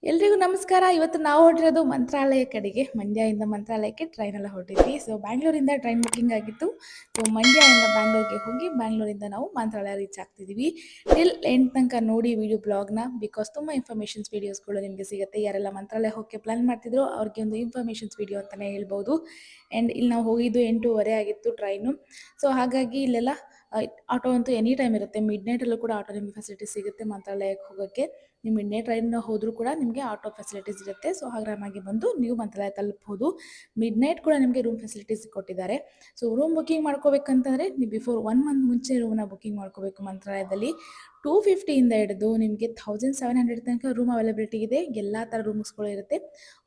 ಎಲ್ರಿಗೂ ನಮಸ್ಕಾರ. ಇವತ್ತು ನಾವು ಹೊರಟಿರೋದು ಮಂತ್ರಾಲಯ ಕಡೆಗೆ. ಮಂಡ್ಯದಿಂದ ಮಂತ್ರಾಲಯಕ್ಕೆ ಟ್ರೈನಲ್ಲಿ ಹೊರಟಿದ್ವಿ. ಬ್ಯಾಂಗ್ಳೂರಿಂದ ಟ್ರೈನ್ ಬುಕಿಂಗ್ ಆಗಿತ್ತು. ಮಂಡ್ಯದಿಂದ ಬ್ಯಾಂಗ್ಳೂರ್ಗೆ ಹೋಗಿ ಬ್ಯಾಂಗ್ಳೂರಿಂದ ನಾವು ಮಂತ್ರಾಲಯ ರೀಚ್ ಆಗ್ತಿದ್ದೀವಿ. ಟಿಲ್ ಎಂಡ್ ತನಕ ನೋಡಿ ವಿಡಿಯೋ ಬ್ಲಾಗ್ನ. ಬಿಕಾಸ್ ತುಂಬ ಇನ್ಫಾರ್ಮೇಷನ್ಸ್ ವೀಡಿಯೋಸ್ಗಳು ನಿಮಗೆ ಸಿಗುತ್ತೆ. ಯಾರೆಲ್ಲ ಮಂತ್ರಾಲಯ ಹೋಗಕ್ಕೆ ಪ್ಲಾನ್ ಮಾಡ್ತಿದ್ರು ಅವ್ರಿಗೆ ಒಂದು ಇನ್ಫಾರ್ಮೇಷನ್ಸ್ ವೀಡಿಯೋ ಅಂತಲೇ ಹೇಳ್ಬೋದು. ಆ್ಯಂಡ್ ಇಲ್ಲಿ ನಾವು ಹೋಗಿದ್ದು 8:30 ಆಗಿತ್ತು ಟ್ರೈನು. ಹಾಗಾಗಿ ಇಲ್ಲೆಲ್ಲ ಆಟೋ ಅಂತೂ ಎನಿ ಟೈಮ್ ಇರುತ್ತೆ. ಮಿಡ್ ನೈಟಲ್ಲೂ ಕೂಡ ಆಟೋ ನಿಮಗೆ ಫೆಸಿಲಿಟಿ ಸಿಗುತ್ತೆ ಮಂತ್ರಾಲಯಕ್ಕೆ ಹೋಗೋಕ್ಕೆ. ನೀವು ಮಿಡ್ ನೈಟ್ ಟ್ರೈನ್ ಹೋದರೂ ಕೂಡ ನಿಮಗೆ ಆಟೋ ಫೆಸಿಲಿಟೀಸ್ ಇರುತ್ತೆ. ಆರಾಮಾಗಿ ಬಂದು ನೀವು ಮಂತ್ರಾಲಯ ತಲುಪಬಹುದು. ಮಿಡ್ ನೈಟ್ ಕೂಡ ನಿಮಗೆ ರೂಮ್ ಫೆಸಿಲಿಟೀಸ್ ಕೊಟ್ಟಿದ್ದಾರೆ. ರೂಮ್ ಬುಕಿಂಗ್ ಮಾಡ್ಕೋಬೇಕಂತಂದರೆ ನೀವು ಬಿಫೋರ್ 1 ಮಂತ್ ಮುಂಚೆ ರೂಮ್ನ ಬುಕಿಂಗ್ ಮಾಡ್ಕೋಬೇಕು. ಮಂತ್ರಾಲಯದಲ್ಲಿ 250 ಇಂದ ಹಿಡಿದು ನಿಮಗೆ 1700 ತನಕ ರೂಮ್ ಅವೈಲಬಿಲಿಟಿ ಇದೆ. ಎಲ್ಲ ಥರ ರೂಮ್ಸ್ಗಳು ಇರುತ್ತೆ.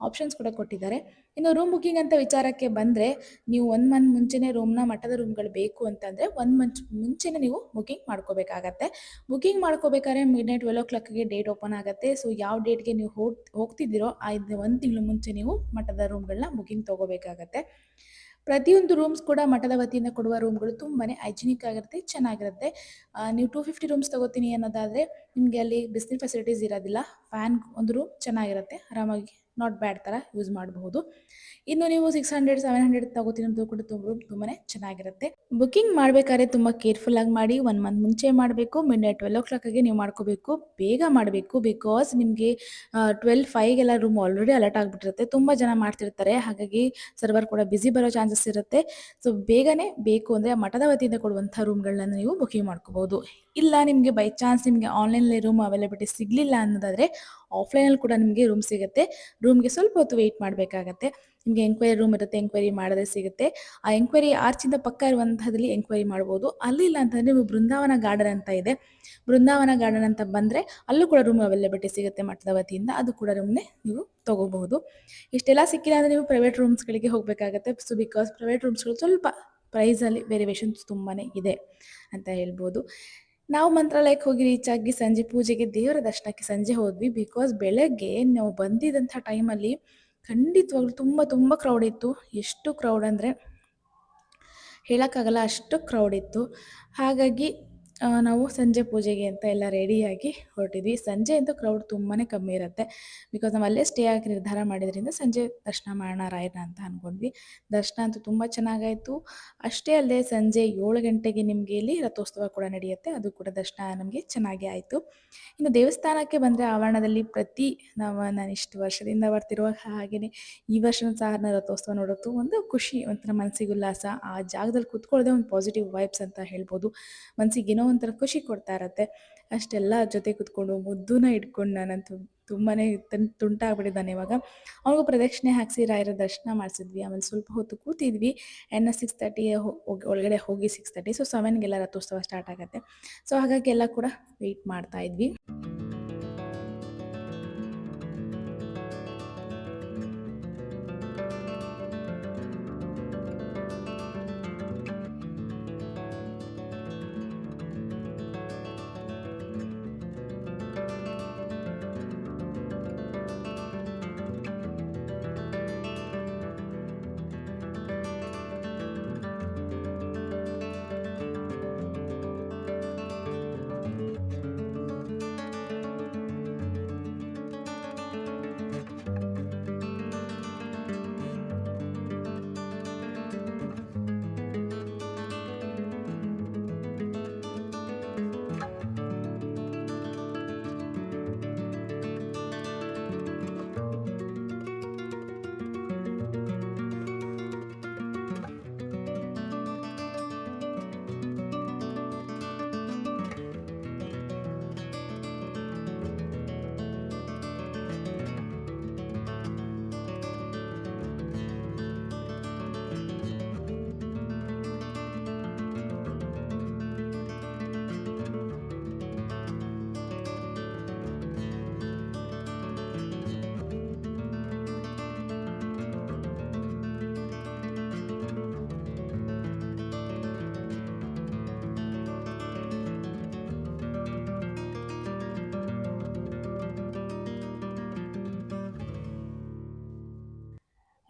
ಆಪ್ಷನ್ಸ್ ಕೂಡ ಕೊಟ್ಟಿದ್ದಾರೆ. ಇನ್ನು ರೂಮ್ ಬುಕಿಂಗ್ ಅಂತ ವಿಚಾರಕ್ಕೆ ಬಂದರೆ ನೀವು 1 ಮಂತ್ ಮುಂಚೆನೇ ರೂಮ್ನ ಮಠದ ರೂಮ್ಗಳು ಬೇಕು ಅಂತಂದರೆ 1 ಮಂತ್ ಮುಂಚೆನೇ ನೀವು ಬುಕಿಂಗ್ ಮಾಡ್ಕೋಬೇಕಾಗತ್ತೆ. ಬುಕಿಂಗ್ ಮಾಡ್ಕೋಬೇಕಾದ್ರೆ ಮಿಡ್‌ನೈಟ್ 12:00ಗೆ ಡೇಟ್ ಓಪನ್ ಆಗುತ್ತೆ. ಯಾವ ಡೇಟ್‌ಗೆ ನೀವು ಹೋಗ್ತಿದ್ದೀರೋ ಆ 1 ತಿಂಗಳು ಮುಂಚೆ ನೀವು ಮಠದ ರೂಮ್‌ಗಳನ್ನ ಬುಕಿಂಗ್ ತೊಗೋಬೇಕಾಗತ್ತೆ. ಪ್ರತಿಯೊಂದು ರೂಮ್ಸ್ ಕೂಡ ಮಠದ ವತಿಯಿಂದ ಕೊಡುವ ರೂಮ್‌ಗಳು ತುಂಬಾನೇ ಹೈಜಿನಿಕ್ ಆಗಿರುತ್ತೆ, ಚೆನ್ನಾಗಿರುತ್ತೆ. ನೀವು 250 ರೂಮ್ಸ್ ತಗೋತೀನಿ ಅನ್ನೋದಾದರೆ ನಿಮಗೆ ಅಲ್ಲಿ ಬಿಸಿನೀರು ಫೆಸಿಲಿಟೀಸ್ ಇರೋದಿಲ್ಲ. ಫ್ಯಾನ್ ಒಂದು ರೂಮ್ ಚೆನ್ನಾಗಿರುತ್ತೆ. ಆರಾಮಾಗಿ ನಾಟ್ ಬ್ಯಾಡ್ ಥರ ಯೂಸ್ ಮಾಡಬಹುದು. ಇನ್ನು ನೀವು 600, 700 ತಗೋತೀನಿ ಅಂದ್ರೂ ಕೂಡ ರೂಮ್ ತುಂಬಾನೇ ಚೆನ್ನಾಗಿರುತ್ತೆ. ಬುಕಿಂಗ್ ಮಾಡಬೇಕಾದ್ರೆ ತುಂಬ ಕೇರ್ಫುಲ್ಲಾಗಿ ಮಾಡಿ. 1 ಮಂತ್ ಮುಂಚೆ ಮಾಡಬೇಕು. ಮಿಡ್‌ನೈಟ್ 12:00ಗೆ ನೀವು ಮಾಡ್ಕೋಬೇಕು. ಬೇಗ ಮಾಡಬೇಕು. ಬಿಕಾಸ್ ನಿಮಗೆ 12:05ಗೆಲ್ಲ ರೂಮ್ ಆಲ್ರೆಡಿ ಅಲರ್ಟ್ ಆಗಿಬಿಟ್ಟಿರುತ್ತೆ. ತುಂಬ ಜನ ಮಾಡ್ತಿರ್ತಾರೆ. ಹಾಗಾಗಿ ಸರ್ವರ್ ಕೂಡ ಬ್ಯುಸಿ ಬರೋ ಚಾನ್ಸಸ್ ಇರುತ್ತೆ. ಬೇಗನೆ ಬೇಕು ಅಂದರೆ ಮಠದ ವತಿಯಿಂದ ಕೊಡುವಂಥ ರೂಮ್ಗಳನ್ನ ನೀವು ಬುಕಿಂಗ್ ಮಾಡ್ಕೋಬೋದು. ಇಲ್ಲ ನಿಮಗೆ ಬೈ ಚಾನ್ಸ್ ನಿಮಗೆ ಆನ್ಲೈನಲ್ಲಿ ರೂಮ್ ಅವೈಲಬಿಲಿಟಿ ಸಿಗಲಿಲ್ಲ ಅನ್ನೋದಾದರೆ ಆಫ್ಲೈನಲ್ಲಿ ಕೂಡ ನಿಮಗೆ ರೂಮ್ ಸಿಗುತ್ತೆ. ರೂಮ್ಗೆ ಸ್ವಲ್ಪ ಹೊತ್ತು ವೆಯ್ಟ್ ಮಾಡಬೇಕಾಗತ್ತೆ. ನಿಮಗೆ ಎಂಕ್ವೈರಿ ರೂಮ್ ಇರುತ್ತೆ. ಎಂಕ್ವೈರಿ ಮಾಡಿದ್ರೆ ಸಿಗುತ್ತೆ. ಆ ಎಂಕ್ವೈರಿ ಆರ್ಚಿಂದ ಪಕ್ಕ ಇರುವಂಥದ್ರಲ್ಲಿ ಎಂಕ್ವೈರಿ ಮಾಡ್ಬೋದು. ಅಲ್ಲಿಲ್ಲ ಅಂತಂದರೆ ನೀವು ಬೃಂದಾವನ ಗಾರ್ಡನ್ ಅಂತ ಇದೆ. ಬೃಂದಾವನ ಗಾರ್ಡನ್ ಅಂತ ಬಂದರೆ ಅಲ್ಲೂ ಕೂಡ ರೂಮ್ ಅವೈಲಬಿಲಿಟಿ ಸಿಗುತ್ತೆ ಮಠದ ವತಿಯಿಂದ. ಅದು ಕೂಡ ರೂಮ್ನೇ ನೀವು ತೊಗೋಬಹುದು. ಇಷ್ಟೆಲ್ಲ ಸಿಕ್ಕಿಲ್ಲ ಅಂದರೆ ನೀವು ಪ್ರೈವೇಟ್ ರೂಮ್ಸ್ಗಳಿಗೆ ಹೋಗಬೇಕಾಗತ್ತೆ. ಬಿಕಾಸ್ ಪ್ರೈವೇಟ್ ರೂಮ್ಸ್ಗಳು ಸ್ವಲ್ಪ ಪ್ರೈಸಲ್ಲಿ ವೇರಿಯೇಷನ್ಸ್ ತುಂಬಾ ಇದೆ ಅಂತ ಹೇಳ್ಬೋದು. ನಾವು ಮಂತ್ರಾಲಯಕ್ಕೆ ಹೋಗಿ ರೀಚ್ ಆಗಿ ಸಂಜೆ ಪೂಜೆಗೆ ದೇವರ ದರ್ಶನಕ್ಕೆ ಸಂಜೆ ಹೋದ್ವಿ. ಬಿಕಾಸ್ ಬೆಳಗ್ಗೆ ನಾವು ಬಂದಿದ್ದಂಥ ಟೈಮಲ್ಲಿ ಖಂಡಿತವಾಗ್ಲೂ ತುಂಬ ಕ್ರೌಡ್ ಇತ್ತು. ಎಷ್ಟು ಕ್ರೌಡ್ ಅಂದರೆ ಹೇಳೋಕ್ಕಾಗಲ್ಲ, ಅಷ್ಟು ಕ್ರೌಡ್ ಇತ್ತು. ಹಾಗಾಗಿ ನಾವು ಸಂಜೆ ಪೂಜೆಗೆ ಅಂತ ಎಲ್ಲ ರೆಡಿಯಾಗಿ ಹೊರಟಿದ್ವಿ. ಸಂಜೆ ಅಂತೂ ಕ್ರೌಡ್ ತುಂಬಾ ಕಮ್ಮಿ ಇರುತ್ತೆ. ಬಿಕಾಸ್ ನಾವು ಅಲ್ಲೇ ಸ್ಟೇ ಆಗಿ ನಿರ್ಧಾರ ಮಾಡಿದ್ರಿಂದ ಸಂಜೆ ದರ್ಶನ ಮಾಡೋಣ ರಾಯರನ್ನ ಅಂತ ಅಂದ್ಕೊಂಡ್ವಿ. ದರ್ಶನ ಅಂತೂ ತುಂಬ ಚೆನ್ನಾಗಾಯಿತು. ಅಷ್ಟೇ ಅಲ್ಲದೆ ಸಂಜೆ 7 ಗಂಟೆಗೆ ನಿಮಗೆ ಇಲ್ಲಿ ರಥೋತ್ಸವ ಕೂಡ ನಡೆಯುತ್ತೆ. ಅದು ಕೂಡ ದರ್ಶನ ನಮಗೆ ಚೆನ್ನಾಗೇ ಆಯಿತು. ಇನ್ನು ದೇವಸ್ಥಾನಕ್ಕೆ ಬಂದರೆ ಆವರಣದಲ್ಲಿ ನಾನು ಇಷ್ಟು ವರ್ಷದಿಂದ ಬರ್ತಿರುವ ಹಾಗೆಯೇ ಈ ವರ್ಷವೂ ಸಹ ರಥೋತ್ಸವ ನೋಡೋದು ಒಂದು ಖುಷಿ, ಒಂಥರ ಮನಸ್ಸಿಗೆ ಉಲ್ಲಾಸ. ಆ ಜಾಗದಲ್ಲಿ ಕೂತ್ಕೊಳ್ಳೋದೇ ಒಂದು ಪಾಸಿಟಿವ್ ವೈಬ್ಸ್ ಅಂತ ಹೇಳ್ಬೋದು. ಮನಸ್ಸಿಗೆ ಏನೋ ಒಂಥರ ಖುಷಿ ಕೊಡ್ತಾ ಇರತ್ತೆ. ಅಷ್ಟೆಲ್ಲ ಜೊತೆ ಕೂತ್ಕೊಂಡು ಮುದ್ದುನ ಇಟ್ಕೊಂಡು ನಾನಂತೂ ತುಂಬಾ ತುಂಟಾಗ್ಬಿಟ್ಟಿದ್ದಾನೆ ಇವಾಗ. ಅವ್ರಿಗೂ ಪ್ರದಕ್ಷಿಣೆ ಹಾಕಿಸಿ ರಾಯರ ದರ್ಶನ ಮಾಡಿಸಿದ್ವಿ. ಆಮೇಲೆ ಸ್ವಲ್ಪ ಹೊತ್ತು ಕೂತಿದ್ವಿ. 6:30 ಒಳಗಡೆ ಹೋಗಿ 6:30 7ಗೆಲ್ಲ ರಥೋತ್ಸವ ಸ್ಟಾರ್ಟ್ ಆಗುತ್ತೆ. ಹಾಗಾಗಿ ಎಲ್ಲ ಕೂಡ ವೆಯ್ಟ್ ಮಾಡ್ತಾ ಇದ್ವಿ.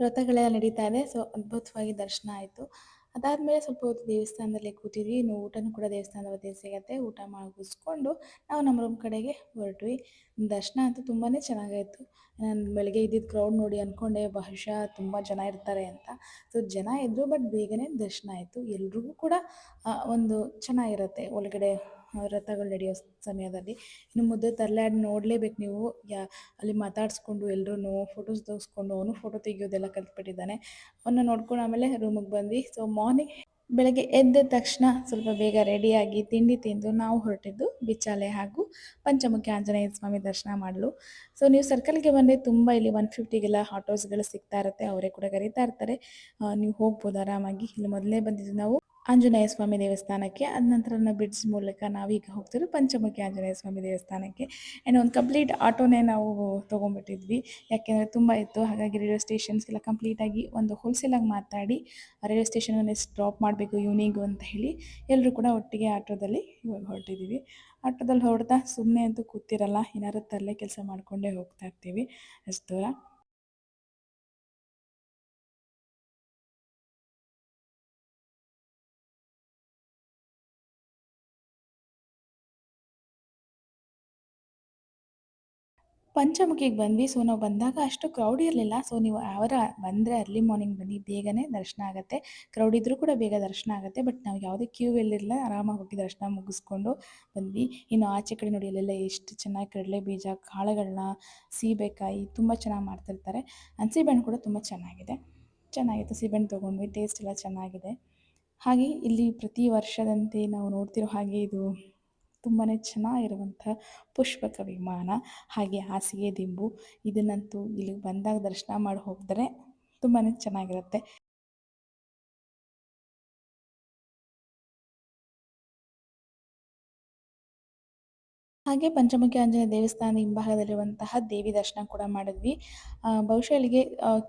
ರಥಗಳೆಲ್ಲ ನಡೀತಾ ಇದೆ. ಅದ್ಭುತವಾಗಿ ದರ್ಶನ ಆಯಿತು. ಅದಾದಮೇಲೆ ಸ್ವಲ್ಪ ಹೊತ್ತು ದೇವಸ್ಥಾನದಲ್ಲೇ ಕೂತಿದ್ವಿ. ಇನ್ನು ಊಟನೂ ಕೂಡ ದೇವಸ್ಥಾನದ ಹೊತ್ತೇ ಸಿಗತ್ತೆ. ಊಟ ಮುಗಿಸ್ಕೊಂಡು ನಾವು ನಮ್ಮ ರೂಮ್ ಕಡೆಗೆ ಹೊರಟ್ವಿ. ದರ್ಶನ ಅಂತೂ ತುಂಬಾ ಚೆನ್ನಾಗಾಯಿತು. ನಾನು ಬೆಳಗ್ಗೆ ಇದ್ದಿದ್ದ ಕ್ರೌಡ್ ನೋಡಿ ಅಂದ್ಕೊಂಡೆ ಬಹುಶಃ ತುಂಬ ಜನ ಇರ್ತಾರೆ ಅಂತ. ಸೊ ಜನ ಇದ್ದರು, ಬಟ್ ಬೇಗನೆ ದರ್ಶನ ಆಯಿತು. ಎಲ್ರಿಗೂ ಕೂಡ ಒಂದು ಚೆನ್ನಾಗಿರುತ್ತೆ ಒಳಗಡೆ ರಥಗಳು ನಡೆಯೋ ಸಮಯದಲ್ಲಿ. ಇನ್ನು ಮುದ್ದೆ ತರ್ಲೆ ನೋಡಲೇಬೇಕು ನೀವು. ಅಲ್ಲಿ ಮಾತಾಡಿಸ್ಕೊಂಡು ಎಲ್ರೂ ಫೋಟೋಸ್ ತೆಗೆಸ್ಕೊಂಡು ಅವನು ಫೋಟೋ ತೆಗಿಯೋದೆಲ್ಲ ಕಲ್ತ್ಬಿಟ್ಟಿದ್ದಾನೆ. ಅವನ್ನ ನೋಡ್ಕೊಂಡು ಆಮೇಲೆ ರೂಮಿಗೆ ಬಂದ್ವಿ. ಸೊ ಮಾರ್ನಿಂಗ್ ಬೆಳಗ್ಗೆ ಎದ್ದ ತಕ್ಷಣ ಸ್ವಲ್ಪ ಬೇಗ ರೆಡಿಯಾಗಿ ತಿಂಡಿ ತಿಂದು ನಾವು ಹೊರಟಿದ್ದು ಬಿಚ್ಚಾಲೆ ಹಾಗೂ ಪಂಚಮುಖಿ ಆಂಜನೇಯ ಸ್ವಾಮಿ ದರ್ಶನ ಮಾಡಲು. ಸೊ ನೀವು ಸರ್ಕಲ್ಗೆ ಬಂದರೆ ತುಂಬ ಇಲ್ಲಿ 150ಗೆಲ್ಲ ಆಟೋಸ್ಗಳು ಸಿಗ್ತಾ ಇರುತ್ತೆ, ಅವರೇ ಕೂಡ ಕರೀತಾ ಇರ್ತಾರೆ. ನೀವು ಹೋಗ್ಬೋದು ಆರಾಮಾಗಿ. ಇಲ್ಲಿ ಮೊದಲೇ ಬಂದಿದ್ದು ನಾವು ಆಂಜನೇಯ ಸ್ವಾಮಿ ದೇವಸ್ಥಾನಕ್ಕೆ. ಅದ ನಂತರ ಬ್ರಿಡ್ಜ್ ಮೂಲಕ ನಾವೀಗ ಹೋಗ್ತಿರೋ ಪಂಚಮುಖಿ ಆಂಜನೇಯ ಸ್ವಾಮಿ ದೇವಸ್ಥಾನಕ್ಕೆ. ಆ್ಯಂಡ್ ಒಂದು ಕಂಪ್ಲೀಟ್ ಆಟೋನೇ ನಾವು ತೊಗೊಂಡ್ಬಿಟ್ಟಿದ್ವಿ, ಯಾಕೆಂದರೆ ತುಂಬ ಇತ್ತು. ಹಾಗಾಗಿ ರೈಲ್ವೆ ಸ್ಟೇಷನ್ಸ್ಗೆಲ್ಲ ಕಂಪ್ಲೀಟಾಗಿ ಒಂದು ಹೋಲ್ಸೇಲಾಗಿ ಮಾತಾಡಿ ರೈಲ್ವೆ ಸ್ಟೇಷನಲ್ಲಿ ಡ್ರಾಪ್ ಮಾಡಬೇಕು ಈವ್ನಿಂಗು ಅಂತ ಹೇಳಿ ಎಲ್ಲರೂ ಕೂಡ ಒಟ್ಟಿಗೆ ಆಟೋದಲ್ಲಿ ಇವಾಗ ಹೊರಟಿದ್ದೀವಿ. ಆಟೋದಲ್ಲಿ ಹೊರಡ್ತಾ ಸುಮ್ಮನೆ ಅಂತೂ ಕೂತಿರಲ್ಲ, ಏನಾದ್ರು ತರಲೆ ಕೆಲಸ ಮಾಡಿಕೊಂಡೇ ಹೋಗ್ತಾ ಇರ್ತೀವಿ ಅಷ್ಟು ದೂರ. ಪಂಚಮುಖಿಗೆ ಬಂದ್ವಿ. ಸೊ ನಾವು ಬಂದಾಗ ಅಷ್ಟು ಕ್ರೌಡ್ ಇರಲಿಲ್ಲ. ಸೊ ನೀವು ಯಾವಾರ ಬಂದರೆ ಅರ್ಲಿ ಮಾರ್ನಿಂಗ್ ಬನ್ನಿ, ಬೇಗನೆ ದರ್ಶನ ಆಗುತ್ತೆ. ಕ್ರೌಡ್ ಇದ್ದರೂ ಕೂಡ ಬೇಗ ದರ್ಶನ ಆಗುತ್ತೆ. ಬಟ್ ನಾವು ಯಾವುದೇ ಕ್ಯೂ ಎಲ್ಲಿರಲಿಲ್ಲ, ಆರಾಮಾಗಿ ಹೋಗಿ ದರ್ಶನ ಮುಗಿಸ್ಕೊಂಡು ಬಂದ್ವಿ. ಇನ್ನು ಆಚೆ ಕಡೆ ನೋಡಿ ಅಲ್ಲೆಲ್ಲ ಎಷ್ಟು ಚೆನ್ನಾಗಿ ಕಡಲೆ ಬೀಜ, ಕಾಳುಗಳನ್ನ, ಸೀಬೆಕಾಯಿ ತುಂಬ ಚೆನ್ನಾಗಿ ಮಾಡ್ತಿರ್ತಾರೆ. ಹಣ್ಸೀಬೆಹಣ್ಣು ಕೂಡ ತುಂಬ ಚೆನ್ನಾಗಿತ್ತು. ಸೀಬೆಹಣ್ಣು ತೊಗೊಂಡ್ವಿ, ಟೇಸ್ಟ್ ಎಲ್ಲ ಚೆನ್ನಾಗಿದೆ. ಹಾಗೆ ಇಲ್ಲಿ ಪ್ರತಿ ವರ್ಷದಂತೆ ನಾವು ನೋಡ್ತಿರೋ ಹಾಗೆ ಇದು ತುಂಬಾ ಚೆನ್ನಾಗಿರುವಂಥ ಪುಷ್ಪಕ ವಿಮಾನ, ಹಾಗೆ ಹಾಸಿಗೆ ದಿಂಬು. ಇದನ್ನಂತೂ ಇಲ್ಲಿಗೆ ಬಂದಾಗ ದರ್ಶನ ಮಾಡಿ ಹೋಗಿದ್ರೆ ತುಂಬಾ ಚೆನ್ನಾಗಿರುತ್ತೆ. ಹಾಗೆ ಪಂಚಮುಖಿ ಆಂಜನೇಯ ದೇವಸ್ಥಾನದ ಹಿಂಭಾಗದಲ್ಲಿರುವಂತಹ ದೇವಿ ದರ್ಶನ ಕೂಡ ಮಾಡಿದ್ವಿ. ಬಹುಶಃ ಇಲ್ಲಿಗೆ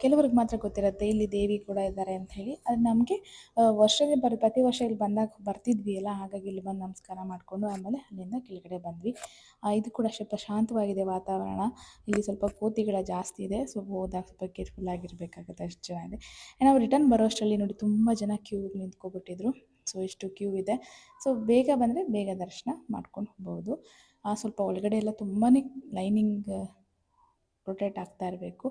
ಕೆಲವ್ರಿಗೆ ಮಾತ್ರ ಗೊತ್ತಿರುತ್ತೆ ಇಲ್ಲಿ ದೇವಿ ಕೂಡ ಇದ್ದಾರೆ ಅಂತ ಹೇಳಿ. ಅದು ನಮಗೆ ವರ್ಷದ ಪ್ರತಿ ವರ್ಷ ಇಲ್ಲಿ ಬಂದಾಗ ಬರ್ತಿದ್ವಿ ಅಲ್ಲ, ಹಾಗಾಗಿ ಇಲ್ಲಿ ಬಂದು ನಮಸ್ಕಾರ ಮಾಡಿಕೊಂಡು ಆಮೇಲೆ ಅಲ್ಲಿಂದ ಕೆಳಗಡೆ ಬಂದ್ವಿ. ಇದು ಕೂಡ ಅಷ್ಟೇ ಪ್ರಶಾಂತವಾಗಿದೆ ವಾತಾವರಣ. ಇಲ್ಲಿ ಸ್ವಲ್ಪ ಕೋತಿಗಳ ಜಾಸ್ತಿ ಇದೆ, ಸೊ ಹೋದಾಗ ಸ್ವಲ್ಪ ಕೇರ್ಫುಲ್ ಆಗಿರಬೇಕಾಗುತ್ತೆ, ಅಷ್ಟು ಜನ ಇದೆ. ನಾವು ರಿಟರ್ನ್ ಬರೋ ಅಷ್ಟರಲ್ಲಿ ನೋಡಿ ತುಂಬ ಜನ ಕ್ಯೂ ನಿಂತ್ಕೊಬಿಟ್ಟಿದ್ರು. ಸೊ ಇಷ್ಟು ಕ್ಯೂ ಇದೆ. ಸೊ ಬೇಗ ಬಂದರೆ ಬೇಗ ದರ್ಶನ ಮಾಡ್ಕೊಂಡು ಹೋಗ್ಬೋದು. ಸ್ವಲ್ಪ ಒಳಗಡೆ ಎಲ್ಲ ತುಂಬಾ ಲೈನಿಂಗ್ ರೊಟೇಟ್ ಆಗ್ತಾ ಇರಬೇಕು.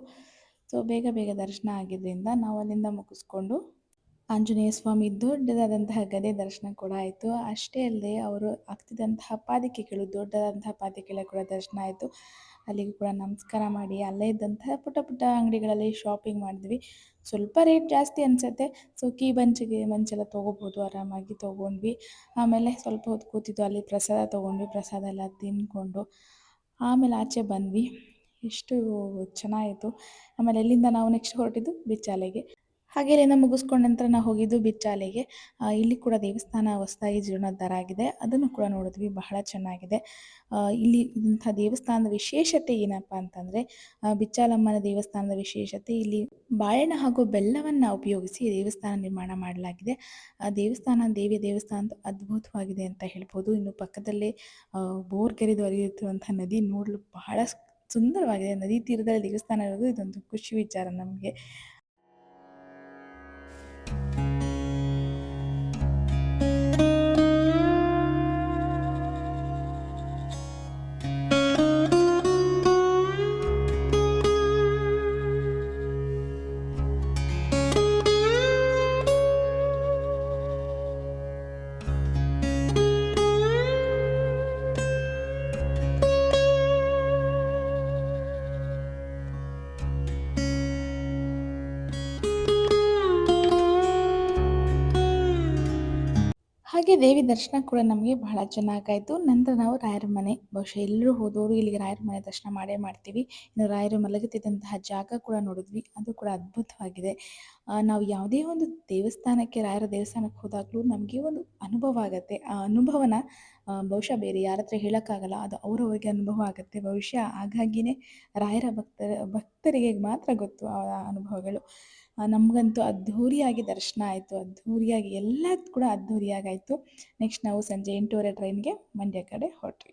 ಸೊ ಬೇಗ ಬೇಗ ದರ್ಶನ ಆಗಿದ್ದರಿಂದ ನಾವು ಅಲ್ಲಿಂದ ಮುಗಿಸ್ಕೊಂಡು ಆಂಜನೇಯ ಸ್ವಾಮಿ ದೊಡ್ಡದಾದಂತಹ ಗದೆ ದರ್ಶನ ಕೂಡ ಆಯಿತು. ಅಷ್ಟೇ ಅಲ್ಲದೆ ಅವರು ಹಾಕ್ತಿದ್ದಂತಹ ಪಾದಕೆಗಳು, ದೊಡ್ಡದಾದಂತಹ ಪಾದಕೆಗಳ ಕೂಡ ದರ್ಶನ ಆಯಿತು. ಅಲ್ಲಿಗೂ ಕೂಡ ನಮಸ್ಕಾರ ಮಾಡಿ ಅಲ್ಲೇ ಇದ್ದಂತಹ ಪುಟ್ಟ ಪುಟ್ಟ ಅಂಗಡಿಗಳಲ್ಲಿ ಶಾಪಿಂಗ್ ಮಾಡಿದ್ವಿ. ಸ್ವಲ್ಪ ರೇಟ್ ಜಾಸ್ತಿ ಅನಿಸುತ್ತೆ. ಸೊ ಕೀ ಮಂಚೆಲ್ಲ ತೊಗೋಬೋದು, ಆರಾಮಾಗಿ ತೊಗೊಂಡ್ವಿ. ಆಮೇಲೆ ಸ್ವಲ್ಪ ಹೊತ್ತು ಕೂತಿದ್ದು, ಅಲ್ಲಿ ಪ್ರಸಾದ ತೊಗೊಂಡ್ವಿ. ಪ್ರಸಾದ ಎಲ್ಲ ತಿಂದ್ಕೊಂಡು ಆಮೇಲೆ ಆಚೆ ಬಂದ್ವಿ. ಎಷ್ಟು ಚೆನ್ನಾಗಿತ್ತು. ಆಮೇಲೆ ಅಲ್ಲಿಂದ ನಾವು ನೆಕ್ಸ್ಟ್ ಹೊರಟಿದ್ದು ಬಿಚ್ಚಾಲೆಗೆ. ಹಾಗೆ ಇಲ್ಲಿಂದ ಮುಗಿಸ್ಕೊಂಡ ನಂತರ ನಾವು ಹೋಗಿದ್ದು ಬಿಚ್ಚಾಲೆಗೆ. ಇಲ್ಲಿ ಕೂಡ ದೇವಸ್ಥಾನ ಹೊಸದಾಗಿ ಜೀರ್ಣೋದ್ಧಾರ ಆಗಿದೆ, ಅದನ್ನು ಕೂಡ ನೋಡಿದ್ವಿ. ಬಹಳ ಚೆನ್ನಾಗಿದೆ. ಇಲ್ಲಿ ಇಂಥ ದೇವಸ್ಥಾನದ ವಿಶೇಷತೆ ಏನಪ್ಪ ಅಂತಂದರೆ, ಬಿಚ್ಚಾಲಮ್ಮನ ದೇವಸ್ಥಾನದ ವಿಶೇಷತೆ ಇಲ್ಲಿ ಬಾಳೆಹಣ್ಣು ಹಾಗೂ ಬೆಲ್ಲವನ್ನು ಉಪಯೋಗಿಸಿ ದೇವಸ್ಥಾನ ನಿರ್ಮಾಣ ಮಾಡಲಾಗಿದೆ. ದೇವಿಯ ದೇವಸ್ಥಾನ ಅಂತೂ ಅದ್ಭುತವಾಗಿದೆ ಅಂತ ಹೇಳ್ಬೋದು. ಇನ್ನು ಪಕ್ಕದಲ್ಲೇ ಬೋರ್ ಕೆರೆದು ಹರಿಯುತ್ತಿರುವಂಥ ನದಿ ನೋಡಲು ಬಹಳ ಸುಂದರವಾಗಿದೆ. ನದಿ ತೀರದಲ್ಲಿ ದೇವಸ್ಥಾನ ಇರೋದು ಇದೊಂದು ಖುಷಿ ವಿಚಾರ ನಮಗೆ. ಹಾಗೆ ದೇವಿ ದರ್ಶನ ಕೂಡ ನಮಗೆ ಬಹಳ ಚೆನ್ನಾಗಾಯಿತು. ನಂತರ ನಾವು ರಾಯರ ಮನೆ, ಬಹುಶಃ ಎಲ್ಲರೂ ಹೋದವರು ಇಲ್ಲಿಗೆ ರಾಯರ ಮನೆ ದರ್ಶನ ಮಾಡೇ ಮಾಡ್ತೀವಿ. ಇನ್ನು ರಾಯರು ಮಲಗುತ್ತಿದ್ದಂತಹ ಜಾಗ ಕೂಡ ನೋಡಿದ್ವಿ, ಅದು ಕೂಡ ಅದ್ಭುತವಾಗಿದೆ. ನಾವು ಯಾವುದೇ ಒಂದು ದೇವಸ್ಥಾನಕ್ಕೆ, ರಾಯರ ದೇವಸ್ಥಾನಕ್ಕೆ ಹೋದಾಗಲೂ ನಮಗೆ ಒಂದು ಅನುಭವ ಆಗುತ್ತೆ. ಆ ಅನುಭವನ ಬಹುಶಃ ಬೇರೆ ಯಾರ ಹತ್ರ ಹೇಳೋಕ್ಕಾಗಲ್ಲ, ಅದು ಅವರವರಿಗೆ ಅನುಭವ ಆಗುತ್ತೆ. ಬಹುಶಃ ಹಾಗಾಗಿಯೇ ರಾಯರ ಭಕ್ತರಿಗೆ ಮಾತ್ರ ಗೊತ್ತು ಆ ಅನುಭವಗಳು. ನಮಗಂತೂ ಅದ್ಧೂರಿಯಾಗಿ ದರ್ಶನ ಆಯಿತು, ಅದ್ಧೂರಿಯಾಗಿ ಎಲ್ಲ ಕೂಡ ಅದ್ಧೂರಿಯಾಗಾಯಿತು. ನೆಕ್ಸ್ಟ್ ನಾವು ಸಂಜೆ 8:30 ಟ್ರೈನ್ಗೆ ಮಂಡ್ಯ ಕಡೆ ಹೊರಟ್ವಿ.